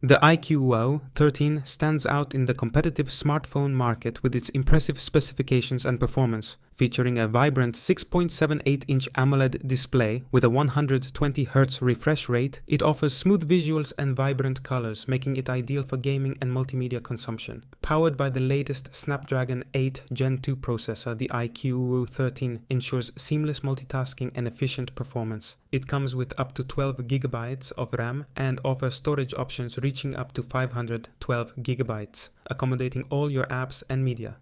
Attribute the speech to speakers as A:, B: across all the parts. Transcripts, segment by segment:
A: The iQOO 13 stands out in the competitive smartphone market with its impressive specifications and performance. Featuring a vibrant 6.78-inch AMOLED display with a 120Hz refresh rate, it offers smooth visuals and vibrant colors, making it ideal for gaming and multimedia consumption. Powered by the latest Snapdragon 8 Gen 2 processor, the iQOO 13 ensures seamless multitasking and efficient performance. It comes with up to 12 GB of RAM and offers storage options reaching up to 512 GB, accommodating all your apps and media.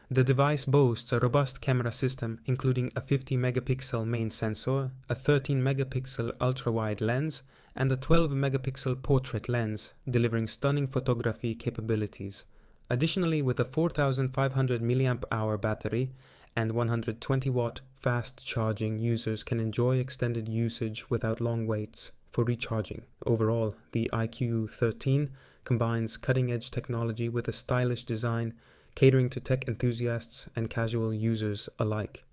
A: The device boasts a robust camera system, including a 50-megapixel main sensor, a 13-megapixel ultra-wide lens, and a 12-megapixel portrait lens, delivering stunning photography capabilities. Additionally, with a 4,500 mAh battery and 120-watt fast charging, users can enjoy extended usage without long waits for recharging. Overall, the iQOO 13 combines cutting-edge technology with a stylish design, catering to tech enthusiasts and casual users alike.